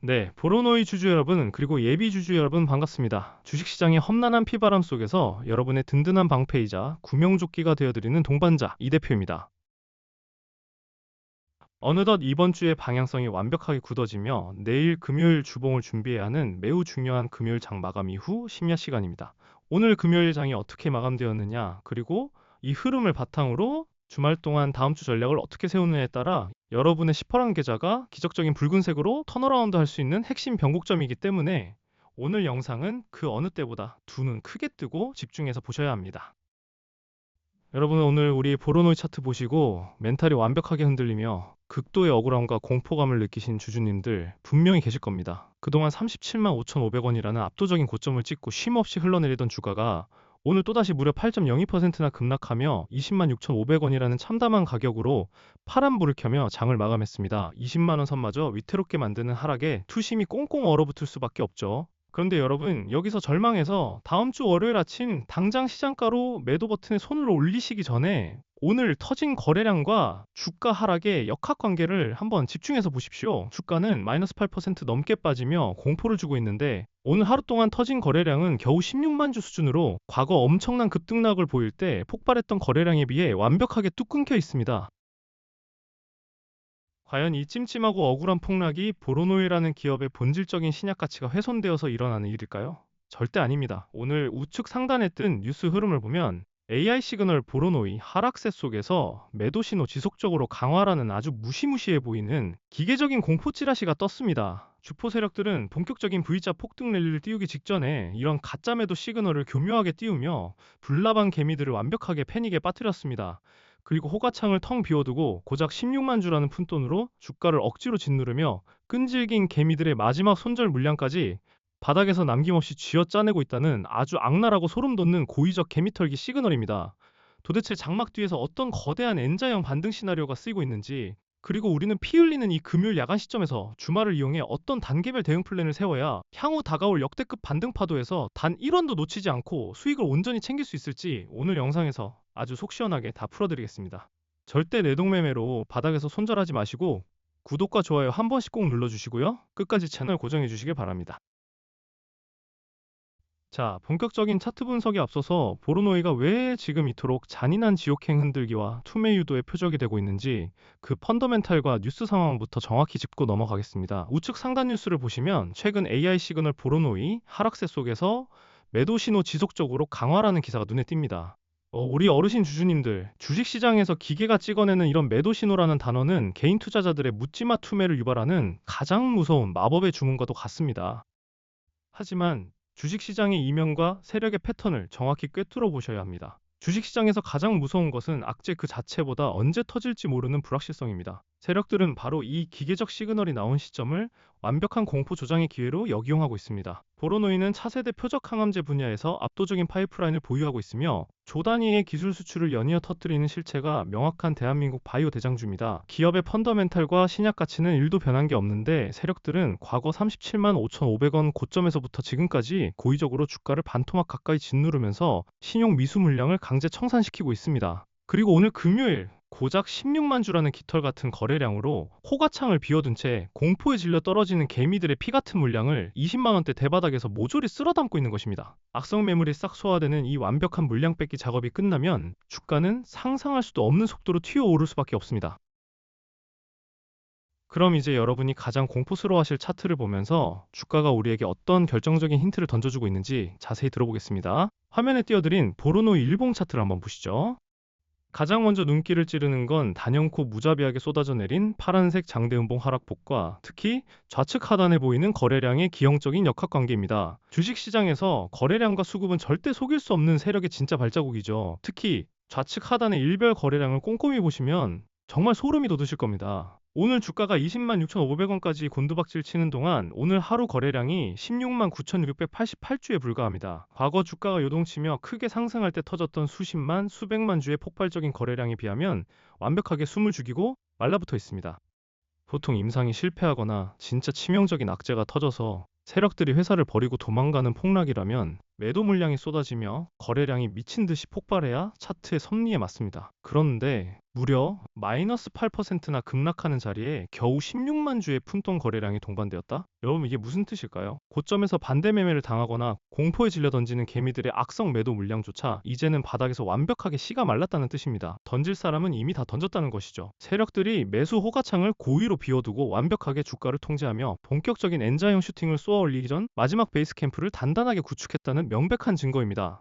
네, 보로노이 주주 여러분, 그리고 예비 주주 여러분 반갑습니다. 주식시장의 험난한 피바람 속에서 여러분의 든든한 방패이자 구명조끼가 되어드리는 동반자 이 대표입니다. 어느덧 이번 주의 방향성이 완벽하게 굳어지며 내일 금요일 주봉을 준비해야 하는 매우 중요한 금요일 장 마감 이후 심야 시간입니다. 오늘 금요일 장이 어떻게 마감되었느냐, 그리고 이 흐름을 바탕으로 주말 동안 다음 주 전략을 어떻게 세우느냐에 따라 여러분의 시퍼런 계좌가 기적적인 붉은색으로 턴어라운드 할 수 있는 핵심 변곡점이기 때문에 오늘 영상은 그 어느 때보다 두 눈 크게 뜨고 집중해서 보셔야 합니다. 여러분 오늘 우리 보로노이 차트 보시고 멘탈이 완벽하게 흔들리며 극도의 억울함과 공포감을 느끼신 주주님들 분명히 계실 겁니다. 그동안 37만 5,500원이라는 압도적인 고점을 찍고 쉼없이 흘러내리던 주가가 오늘 또다시 무려 8.02%나 급락하며 20만 6,500원이라는 참담한 가격으로 파란불을 켜며 장을 마감했습니다. 20만 원 선마저 위태롭게 만드는 하락에 투심이 꽁꽁 얼어붙을 수밖에 없죠. 그런데 여러분 여기서 절망해서 다음 주 월요일 아침 당장 시장가로 매도 버튼에 손을 올리시기 전에 오늘 터진 거래량과 주가 하락의 역학관계를 한번 집중해서 보십시오. 주가는 마이너스 8% 넘게 빠지며 공포를 주고 있는데 오늘 하루 동안 터진 거래량은 겨우 16만 주 수준으로 과거 엄청난 급등락을 보일 때 폭발했던 거래량에 비해 완벽하게 뚝 끊겨 있습니다. 과연 이 찜찜하고 억울한 폭락이 보로노이라는 기업의 본질적인 신약 가치가 훼손되어서 일어나는 일일까요? 절대 아닙니다. 오늘 우측 상단에 뜬 뉴스 흐름을 보면 AI 시그널 보로노이 하락세 속에서 매도 신호 지속적으로 강화라는 아주 무시무시해 보이는 기계적인 공포 찌라시가 떴습니다. 주포 세력들은 본격적인 V자 폭등 랠리를 띄우기 직전에 이런 가짜 매도 시그널을 교묘하게 띄우며 불나방 개미들을 완벽하게 패닉에 빠뜨렸습니다. 그리고 호가창을 텅 비워두고 고작 16만 주라는 푼돈으로 주가를 억지로 짓누르며 끈질긴 개미들의 마지막 손절 물량까지 바닥에서 남김없이 쥐어짜내고 있다는 아주 악랄하고 소름 돋는 고의적 개미털기 시그널입니다. 도대체 장막 뒤에서 어떤 거대한 N자형 반등 시나리오가 쓰이고 있는지, 그리고 우리는 피 흘리는 이 금요일 야간 시점에서 주말을 이용해 어떤 단계별 대응 플랜을 세워야 향후 다가올 역대급 반등 파도에서 단 1원도 놓치지 않고 수익을 온전히 챙길 수 있을지 오늘 영상에서 아주 속 시원하게 다 풀어드리겠습니다. 절대 내동매매로 바닥에서 손절하지 마시고 구독과 좋아요 한 번씩 꼭 눌러주시고요. 끝까지 채널 고정해 주시길 바랍니다. 자, 본격적인 차트 분석에 앞서서 보로노이가 왜 지금 이토록 잔인한 지옥행 흔들기와 투매 유도의 표적이 되고 있는지 그 펀더멘탈과 뉴스 상황부터 정확히 짚고 넘어가겠습니다. 우측 상단 뉴스를 보시면 최근 AI 시그널 보로노이 하락세 속에서 매도 신호 지속적으로 강화라는 기사가 눈에 띕니다. 우리 어르신 주주님들, 주식시장에서 기계가 찍어내는 이런 매도 신호라는 단어는 개인 투자자들의 묻지마 투매를 유발하는 가장 무서운 마법의 주문과도 같습니다. 하지만 주식시장의 이면과 세력의 패턴을 정확히 꿰뚫어 보셔야 합니다. 주식시장에서 가장 무서운 것은 악재 그 자체보다 언제 터질지 모르는 불확실성입니다. 세력들은 바로 이 기계적 시그널이 나온 시점을 완벽한 공포 조장의 기회로 역이용하고 있습니다. 보로노이는 차세대 표적 항암제 분야에서 압도적인 파이프라인을 보유하고 있으며 조 단위의 기술 수출을 연이어 터뜨리는 실체가 명확한 대한민국 바이오 대장주입니다. 기업의 펀더멘탈과 신약 가치는 1도 변한 게 없는데 세력들은 과거 37만 5,500원 고점에서부터 지금까지 고의적으로 주가를 반토막 가까이 짓누르면서 신용 미수 물량을 강제 청산시키고 있습니다. 그리고 오늘 금요일 고작 16만 주라는 깃털 같은 거래량으로 호가창을 비워둔 채 공포에 질려 떨어지는 개미들의 피 같은 물량을 20만 원대 대바닥에서 모조리 쓸어 담고 있는 것입니다. 악성 매물이 싹 소화되는 이 완벽한 물량 뺏기 작업이 끝나면 주가는 상상할 수도 없는 속도로 튀어오를 수밖에 없습니다. 그럼 이제 여러분이 가장 공포스러워하실 차트를 보면서 주가가 우리에게 어떤 결정적인 힌트를 던져주고 있는지 자세히 들어보겠습니다. 화면에 띄워드린 보로노이 일봉 차트를 한번 보시죠. 가장 먼저 눈길을 찌르는 건 단연코 무자비하게 쏟아져 내린 파란색 장대음봉 하락폭과 특히 좌측 하단에 보이는 거래량의 기형적인 역학관계입니다. 주식시장에서 거래량과 수급은 절대 속일 수 없는 세력의 진짜 발자국이죠. 특히 좌측 하단의 일별 거래량을 꼼꼼히 보시면 정말 소름이 돋으실 겁니다. 오늘 주가가 20만 6,500원까지 곤두박질 치는 동안 오늘 하루 거래량이 16만 9,688주에 불과합니다. 과거 주가가 요동치며 크게 상승할 때 터졌던 수십만, 수백만 주의 폭발적인 거래량에 비하면 완벽하게 숨을 죽이고 말라붙어 있습니다. 보통 임상이 실패하거나 진짜 치명적인 악재가 터져서 세력들이 회사를 버리고 도망가는 폭락이라면 매도 물량이 쏟아지며 거래량이 미친 듯이 폭발해야 차트의 섭리에 맞습니다. 그런데 무려 마이너스 8%나 급락하는 자리에 겨우 16만 주의 푼돈 거래량이 동반되었다? 여러분 이게 무슨 뜻일까요? 고점에서 반대 매매를 당하거나 공포에 질려 던지는 개미들의 악성 매도 물량조차 이제는 바닥에서 완벽하게 씨가 말랐다는 뜻입니다. 던질 사람은 이미 다 던졌다는 것이죠. 세력들이 매수 호가창을 고의로 비워두고 완벽하게 주가를 통제하며 본격적인 N자형 슈팅을 쏘아 올리기 전 마지막 베이스 캠프를 단단하게 구축했다는 명백한 증거입니다.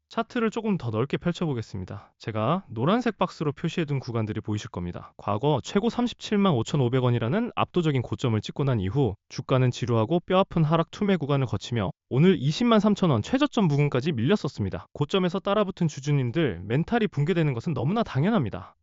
차트를 조금 더 넓게 펼쳐보겠습니다. 제가 노란색 박스로 표시해둔 구간들이 보이실 겁니다. 과거 최고 37만 5,500원이라는 압도적인 고점을 찍고 난 이후 주가는 지루하고 뼈아픈 하락 투매 구간을 거치며 오늘 20만 3천원 최저점 부근까지 밀렸었습니다. 고점에서 따라붙은 주주님들 멘탈이 붕괴되는 것은 너무나 당연합니다.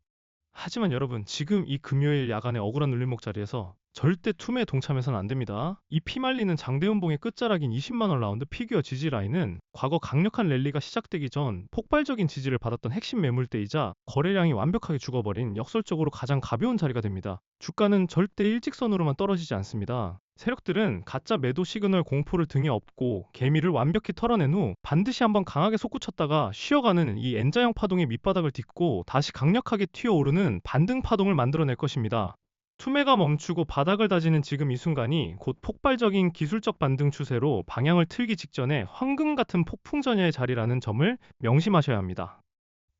하지만 여러분, 지금 이 금요일 야간의 억울한 눌림목 자리에서 절대 투매에 동참해서는 안 됩니다. 이 피말리는 장대음봉의 끝자락인 20만원 라운드 피규어 지지 라인은 과거 강력한 랠리가 시작되기 전 폭발적인 지지를 받았던 핵심 매물대이자 거래량이 완벽하게 죽어버린 역설적으로 가장 가벼운 자리가 됩니다. 주가는 절대 일직선으로만 떨어지지 않습니다. 세력들은 가짜 매도 시그널 공포를 등에 업고 개미를 완벽히 털어낸 후 반드시 한번 강하게 솟구쳤다가 쉬어가는 이 N자형 파동의 밑바닥을 딛고 다시 강력하게 튀어오르는 반등 파동을 만들어낼 것입니다. 투매가 멈추고 바닥을 다지는 지금 이 순간이 곧 폭발적인 기술적 반등 추세로 방향을 틀기 직전에 황금 같은 폭풍 전야의 자리라는 점을 명심하셔야 합니다.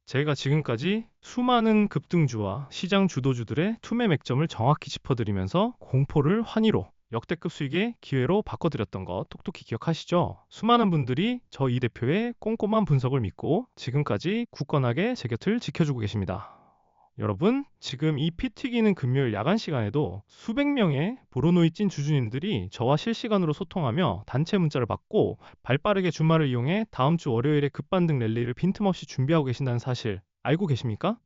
제가 지금까지 수많은 급등주와 시장 주도주들의 투매 맥점을 정확히 짚어드리면서 공포를 환희로 역대급 수익의 기회로 바꿔드렸던 거 똑똑히 기억하시죠? 수많은 분들이 저 이 대표의 꼼꼼한 분석을 믿고 지금까지 굳건하게 제 곁을 지켜주고 계십니다. 여러분, 지금 이 피 튀기는 금요일 야간 시간에도 수백 명의 보로노이 찐 주주님들이 저와 실시간으로 소통하며 단체 문자를 받고 발빠르게 주말을 이용해 다음 주 월요일에 급반등 랠리를 빈틈없이 준비하고 계신다는 사실 알고 계십니까?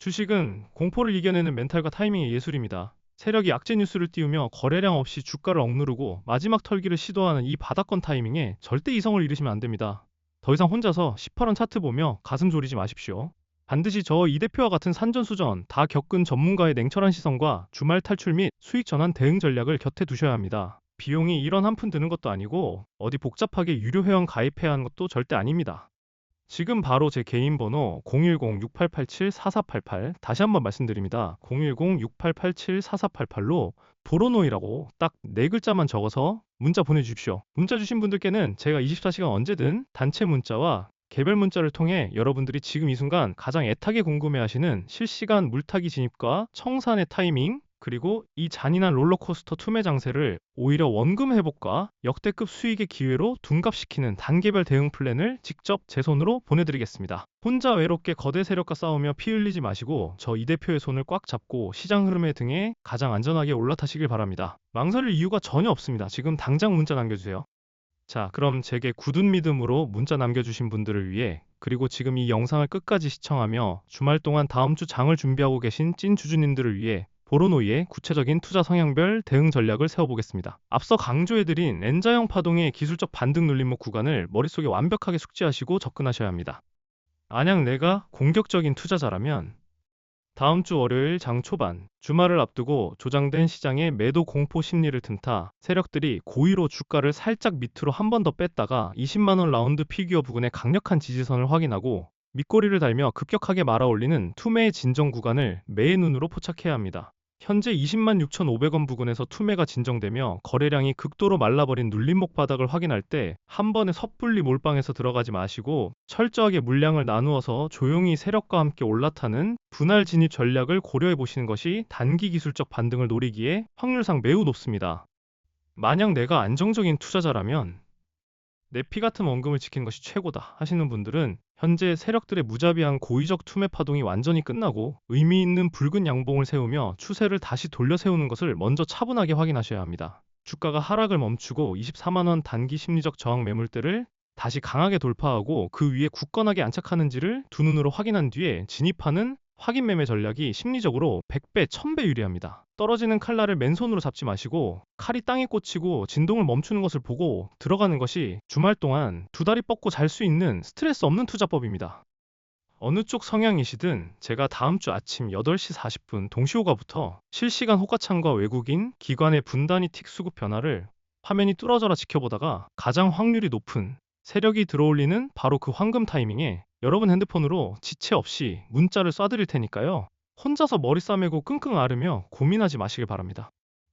주식은 공포를 이겨내는 멘탈과 타이밍의 예술입니다. 세력이 악재 뉴스를 띄우며 거래량 없이 주가를 억누르고 마지막 털기를 시도하는 이 바닥권 타이밍에 절대 이성을 잃으시면 안 됩니다. 더 이상 혼자서 18원 차트 보며 가슴 졸이지 마십시오. 반드시 저 이 대표와 같은 산전수전 다 겪은 전문가의 냉철한 시선과 주말 탈출 및 수익 전환 대응 전략을 곁에 두셔야 합니다. 비용이 1원 한 푼 드는 것도 아니고 어디 복잡하게 유료 회원 가입해야 하는 것도 절대 아닙니다. 지금 바로 제 개인 번호 010-6887-4488 다시 한번 말씀드립니다. 010-6887-4488로 보로노이라고 딱 네 글자만 적어서 문자 보내주십시오. 문자 주신 분들께는 제가 24시간 언제든 단체 문자와 개별 문자를 통해 여러분들이 지금 이 순간 가장 애타게 궁금해하시는 실시간 물타기 진입과 청산의 타이밍, 그리고 이 잔인한 롤러코스터 투매 장세를 오히려 원금 회복과 역대급 수익의 기회로 둔갑시키는 단계별 대응 플랜을 직접 제 손으로 보내드리겠습니다. 혼자 외롭게 거대 세력과 싸우며 피 흘리지 마시고 저 이 대표의 손을 꽉 잡고 시장 흐름의 등에 가장 안전하게 올라타시길 바랍니다. 망설일 이유가 전혀 없습니다. 지금 당장 문자 남겨주세요. 자, 그럼 제게 굳은 믿음으로 문자 남겨주신 분들을 위해, 그리고 지금 이 영상을 끝까지 시청하며 주말 동안 다음 주 장을 준비하고 계신 찐 주주님들을 위해 보로노이의 구체적인 투자 성향별 대응 전략을 세워보겠습니다. 앞서 강조해드린 N자형 파동의 기술적 반등 눌림목 구간을 머릿속에 완벽하게 숙지하시고 접근하셔야 합니다. 만약 내가 공격적인 투자자라면 다음 주 월요일 장 초반 주말을 앞두고 조장된 시장의 매도 공포 심리를 틈타 세력들이 고의로 주가를 살짝 밑으로 한 번 더 뺐다가 20만원 라운드 피규어 부근의 강력한 지지선을 확인하고 밑꼬리를 달며 급격하게 말아올리는 투매의 진정 구간을 매의 눈으로 포착해야 합니다. 현재 20만 6,500원 부근에서 투매가 진정되며 거래량이 극도로 말라버린 눌림목 바닥을 확인할 때 한 번에 섣불리 몰빵해서 들어가지 마시고 철저하게 물량을 나누어서 조용히 세력과 함께 올라타는 분할 진입 전략을 고려해 보시는 것이 단기 기술적 반등을 노리기에 확률상 매우 높습니다. 만약 내가 안정적인 투자자라면 내 피 같은 원금을 지키는 것이 최고다 하시는 분들은 현재 세력들의 무자비한 고의적 투매 파동이 완전히 끝나고 의미 있는 붉은 양봉을 세우며 추세를 다시 돌려 세우는 것을 먼저 차분하게 확인하셔야 합니다. 주가가 하락을 멈추고 24만원 단기 심리적 저항 매물대를 다시 강하게 돌파하고 그 위에 굳건하게 안착하는지를 두 눈으로 확인한 뒤에 진입하는 확인 매매 전략이 심리적으로 100배, 1000배 유리합니다. 떨어지는 칼날을 맨손으로 잡지 마시고 칼이 땅에 꽂히고 진동을 멈추는 것을 보고 들어가는 것이 주말 동안 두 다리 뻗고 잘 수 있는 스트레스 없는 투자법입니다. 어느 쪽 성향이시든 제가 다음 주 아침 8시 40분 동시호가부터 실시간 호가창과 외국인, 기관의 분단위 틱 수급 변화를 화면이 뚫어져라 지켜보다가 가장 확률이 높은 세력이 들어올리는 바로 그 황금 타이밍에 여러분 핸드폰으로 지체 없이 문자를 쏴드릴 테니까요. 혼자서 머리 싸매고 끙끙 앓으며 고민하지 마시길 바랍니다.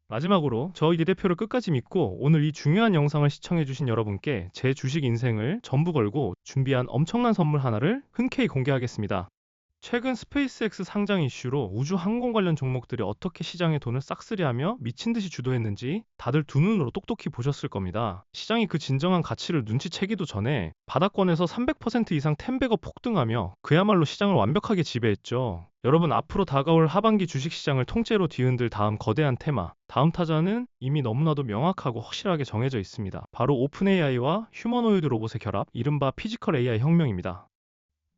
마지막으로 저 이 대표를 끝까지 믿고 오늘 이 중요한 영상을 시청해주신 여러분께 제 주식 인생을 전부 걸고 준비한 엄청난 선물 하나를 흔쾌히 공개하겠습니다. 최근 스페이스X 상장 이슈로 우주 항공 관련 종목들이 어떻게 시장의 돈을 싹쓸이하며 미친 듯이 주도했는지 다들 두 눈으로 똑똑히 보셨을 겁니다. 시장이 그 진정한 가치를 눈치채기도 전에 바닥권에서 300% 이상 텐베거 폭등하며 그야말로 시장을 완벽하게 지배했죠. 여러분, 앞으로 다가올 하반기 주식시장을 통째로 뒤흔들 다음 거대한 테마, 다음 타자는 이미 너무나도 명확하고 확실하게 정해져 있습니다. 바로 오픈 AI와 휴머노이드 로봇의 결합, 이른바 피지컬 AI 혁명입니다.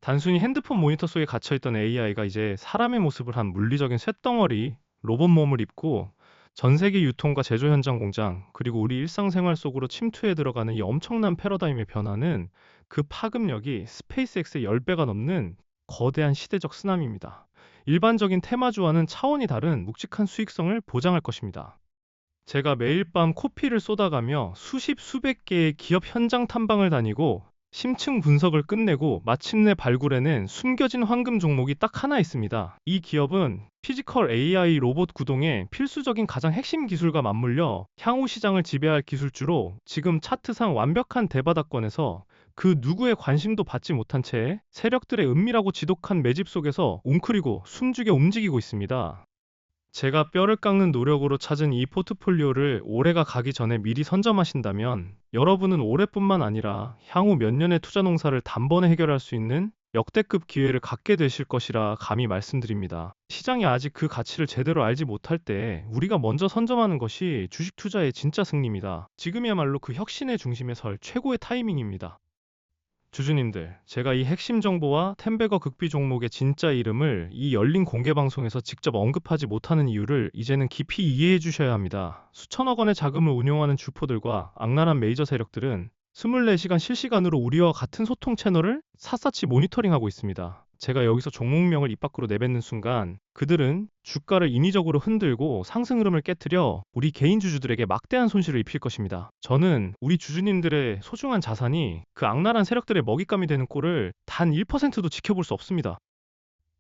단순히 핸드폰 모니터 속에 갇혀있던 AI가 이제 사람의 모습을 한 물리적인 쇳덩어리, 로봇 몸을 입고 전 세계 유통과 제조 현장 공장, 그리고 우리 일상생활 속으로 침투해 들어가는 이 엄청난 패러다임의 변화는 그 파급력이 스페이스X의 10배가 넘는 거대한 시대적 쓰나미입니다. 일반적인 테마주와는 차원이 다른 묵직한 수익성을 보장할 것입니다. 제가 매일 밤 코피를 쏟아가며 수십 수백 개의 기업 현장 탐방을 다니고 심층 분석을 끝내고 마침내 발굴해낸 숨겨진 황금 종목이 딱 하나 있습니다. 이 기업은 피지컬 AI 로봇 구동의 필수적인 가장 핵심 기술과 맞물려 향후 시장을 지배할 기술주로 지금 차트상 완벽한 대바닥권에서 그 누구의 관심도 받지 못한 채 세력들의 은밀하고 지독한 매집 속에서 웅크리고 숨죽여 움직이고 있습니다. 제가 뼈를 깎는 노력으로 찾은 이 포트폴리오를 올해가 가기 전에 미리 선점하신다면 여러분은 올해뿐만 아니라 향후 몇 년의 투자 농사를 단번에 해결할 수 있는 역대급 기회를 갖게 되실 것이라 감히 말씀드립니다. 시장이 아직 그 가치를 제대로 알지 못할 때 우리가 먼저 선점하는 것이 주식 투자의 진짜 승리입니다. 지금이야말로 그 혁신의 중심에 설 최고의 타이밍입니다. 주주님들, 제가 이 핵심 정보와 텐베거 극비 종목의 진짜 이름을 이 열린 공개 방송에서 직접 언급하지 못하는 이유를 이제는 깊이 이해해 주셔야 합니다. 수천억 원의 자금을 운용하는 주포들과 악랄한 메이저 세력들은 24시간 실시간으로 우리와 같은 소통 채널을 샅샅이 모니터링하고 있습니다. 제가 여기서 종목명을 입 밖으로 내뱉는 순간 그들은 주가를 인위적으로 흔들고 상승 흐름을 깨트려 우리 개인 주주들에게 막대한 손실을 입힐 것입니다. 저는 우리 주주님들의 소중한 자산이 그 악랄한 세력들의 먹잇감이 되는 꼴을 단 1%도 지켜볼 수 없습니다.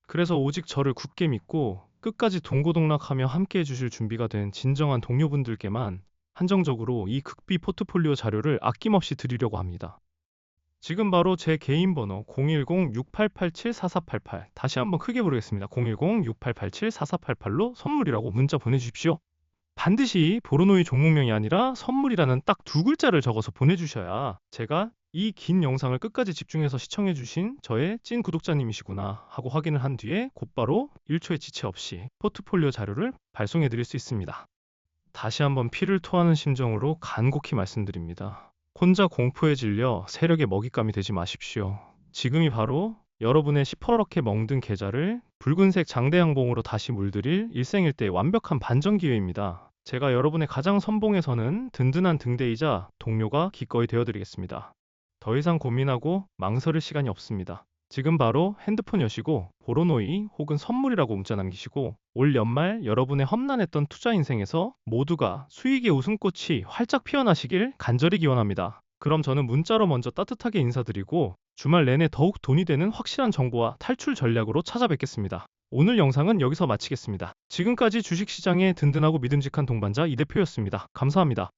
그래서 오직 저를 굳게 믿고 끝까지 동고동락하며 함께해 주실 준비가 된 진정한 동료분들께만 한정적으로 이 극비 포트폴리오 자료를 아낌없이 드리려고 합니다. 지금 바로 제 개인 번호 010-6887-4488 다시 한번 크게 부르겠습니다. 010-6887-4488로 선물이라고 문자 보내주십시오. 반드시 보로노이 종목명이 아니라 선물이라는 딱 두 글자를 적어서 보내주셔야 제가 이 긴 영상을 끝까지 집중해서 시청해주신 저의 찐 구독자님이시구나 하고 확인을 한 뒤에 곧바로 1초의 지체 없이 포트폴리오 자료를 발송해드릴 수 있습니다. 다시 한번 피를 토하는 심정으로 간곡히 말씀드립니다. 혼자 공포에 질려 세력의 먹잇감이 되지 마십시오. 지금이 바로 여러분의 시퍼렇게 멍든 계좌를 붉은색 장대양봉으로 다시 물들일 일생일대의 완벽한 반전 기회입니다. 제가 여러분의 가장 선봉에 서는 든든한 등대이자 동료가 기꺼이 되어드리겠습니다. 더 이상 고민하고 망설일 시간이 없습니다. 지금 바로 핸드폰 여시고 보로노이 혹은 선물이라고 문자 남기시고 올 연말 여러분의 험난했던 투자 인생에서 모두가 수익의 웃음꽃이 활짝 피어나시길 간절히 기원합니다. 그럼 저는 문자로 먼저 따뜻하게 인사드리고 주말 내내 더욱 돈이 되는 확실한 정보와 탈출 전략으로 찾아뵙겠습니다. 오늘 영상은 여기서 마치겠습니다. 지금까지 주식시장의 든든하고 믿음직한 동반자 이 대표였습니다. 감사합니다.